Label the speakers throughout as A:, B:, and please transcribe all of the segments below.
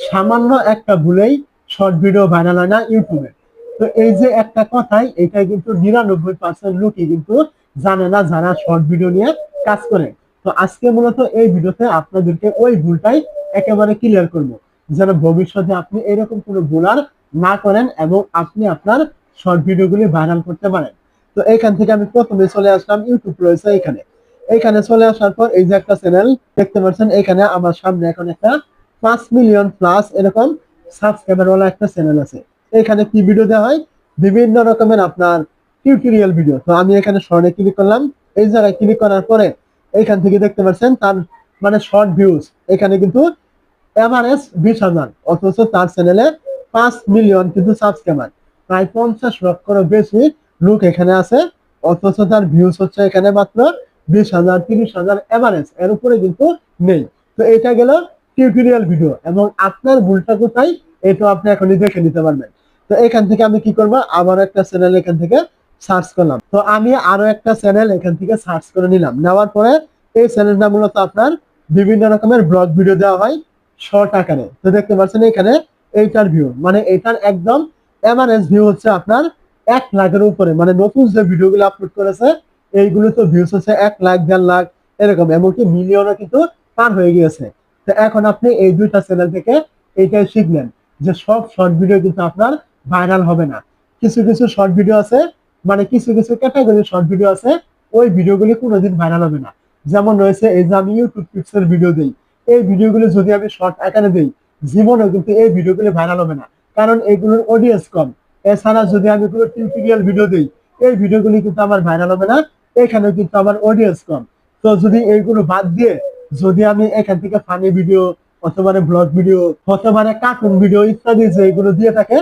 A: সামান্য একটা ভুলেই শর্ট ভিডিও ভাইরাল হয় না ইউটিউবে। তো এই যে একটা কথাই, এটা কিন্তু 99% লোকই কিন্তু জানে না যারা শর্ট ভিডিও নিয়ে কাজ করে। তো আজকে মূলত এই ভিডিওতে আপনাদেরকে ওই ভুলটাই একেবারে ক্লিয়ার করব, যেন ভবিষ্যতে আপনি এরকম কোনো ভুল আর না করেন এবং আপনি আপনার শর্ট ভিডিওগুলি ভাইরাল করতে পারেন। তো এখান থেকে আমি প্রথমে চলে আসলাম, ইউটিউব রয়েছে এখানে। এখানে চলে আসার পর এই যে একটা চ্যানেল দেখতে পাচ্ছেন, এখানে আমার সামনে এখন একটা 5 মিলিয়ন প্লাস এরকম সাবস্ক্রাইবার ওয়ালা একটা চ্যানেল আছে। এখানে কি ভিডিও দেওয়া হয়, বিভিন্ন রকমের আপনার টিউটোরিয়াল ভিডিও। তো আমি এখানে শর্টে ক্লিক করলাম। এই জায়গায় ক্লিক করার পরে এখান থেকে দেখতে পাচ্ছেন তার মানে শর্ট ভিউজ এখানে কিন্তু এভারেজ 20,000, অথচ তার চ্যানেলে 5 মিলিয়ন কিন্তু সাবস্ক্রাইবার, প্রায় 50 লক্ষেরও বেশি লোক এখানে আছে। অথচ তার ভিউজ হচ্ছে এখানে মাত্র 20,000, 30,000 এভারেজ, এর উপরে কিন্তু নেই। তো এটা গেল টিউটোরিয়াল ভিডিও, এবং আপনার ভুলটা কোথায় এটা আপনি এখনই দেখে নিতে পারবেন। তো এখান থেকে আমি কি করবো, আবার একটা চ্যানেল এখান থেকে সার্চ করলাম। তো আমি আরো একটা চ্যানেল এখান থেকে সার্চ করে নিলাম। নেওয়ার পরে এই চ্যানেলটা মূলত আপনার বিভিন্ন রকমের ব্লগ ভিডিও দেওয়া হয় শর্ট আকারে। তো দেখতে পাচ্ছেন এখানে এইটার ভিউ, মানে এটার একদম এভারেজ ভিউ হচ্ছে আপনার 1 লাখের উপরে। মানে নতুন যে ভিডিওগুলো আপলোড করেছে এইগুলো তো ভিউজ হচ্ছে 1 লাখ, 1.5 লাখ এরকম, এমনকি মিলিয়নও কিন্তু পার হয়ে গিয়েছে। তো এখন আপনি এই দুইটা চ্যানেল থেকে এইটাই শিখলেন যে সব শর্ট ভিডিও কিন্তু আপনার ভাইরাল হবে না। কিছু কিছু শর্ট ভিডিও আছে, মানে কিছু কিছু ক্যাটাগরির শর্ট ভিডিও আছে, ওই ভিডিওগুলি কোনোদিন ভাইরাল হবে না। যেমন রয়েছে এই যে আমি ইউটিউব টিপসের ভিডিও দিই, এই ভিডিওগুলো যদি আমি শর্ট আকারে দিই জীবনেও কিন্তু এই ভিডিওগুলি ভাইরাল হবে না, কারণ এগুলোর অডিয়েন্স কম। এছাড়া যদি আমি কোনো টিউটোরিয়াল ভিডিও দিই এই ভিডিওগুলি কিন্তু আমার ভাইরাল হবে না, এখানেও কিন্তু আমার অডিয়েন্স কম। তো যদি এইগুলো বাদ দিয়ে যদি আমি এখান থেকে ফানি ভিডিও অথবা ব্লগ ভিডিও অথবা কার্টুন ভিডিও ইত্যাদি যেগুলো দিয়ে থাকে,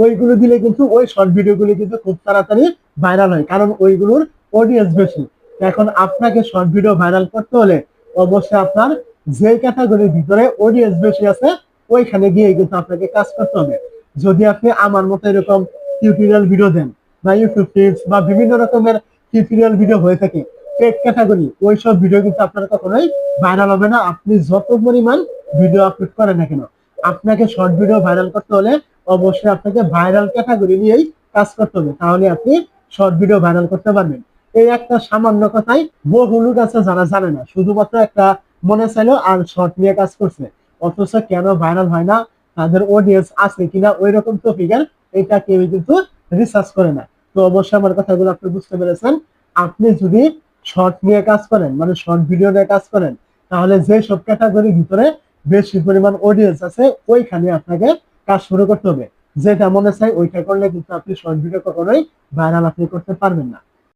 A: ওইগুলো দিলে কিন্তু ওই শর্ট ভিডিওগুলি কিন্তু খুব তাড়াতাড়ি ভাইরাল হয়, কারণ ওইগুলোর অডিয়েন্স বেশি। এখন আপনাকে শর্ট ভিডিও ভাইরাল করতে হলে অবশ্যই আপনার যে ক্যাটাগরির ভিতরে অডিয়েন্স বেশি আছে ওইখানে গিয়ে কিন্তু আপনাকে কাজ করতে হবে। যদি আপনি আমার মতো এরকম টিউটোরিয়াল ভিডিও দেন বা ইউটিউব টিপস বা বিভিন্ন রকমের টিউটোরিয়াল ভিডিও হয়ে থাকে পেড ক্যাটাগরি, ওইসব ভিডিও কিন্তু আপনার কখনোই ভাইরাল হবে না, আপনি যত পরিমাণ ভিডিও আপলোড করেন না কেন। আপনাকে শর্ট ভিডিও ভাইরাল করতে হলে অবশ্যই আপনাকে ভাইরাল ক্যাটাগরি নিয়েই কাজ করতে হবে, তাহলে আপনি শর্ট ভিডিও ভাইরাল করতে পারবেন। এই একটা সামান্য কথাই বহু লোক আছে যারা জানে না, শুধুমাত্র একটা মনে চাইলো আর শর্ট নিয়ে কাজ করছে, অথচ কেন ভাইরাল হয় না, তাদের অডিয়েন্স আছে কিনা ওই রকম টপিকের এটা কেউ কিন্তু রিসার্চ করে না। তো অবশ্যই আমার কথাগুলো আপনি বুঝতে পেরেছেন। আপনি যদি শর্ট নিয়ে কাজ করেন, মানে শর্ট ভিডিও নিয়ে কাজ করেন, তাহলে যে সব ক্যাটাগরির ভিতরে বেশি পরিমাণ অডিয়েন্স আছে ওইখানে আপনাকে কাজ শুরু করতে হবে। যেটা মনে চাই ওইটা করলে কিন্তু আপনি শর্ট ভিডিও কখনোই ভাইরাল আপনি করতে পারবেন না।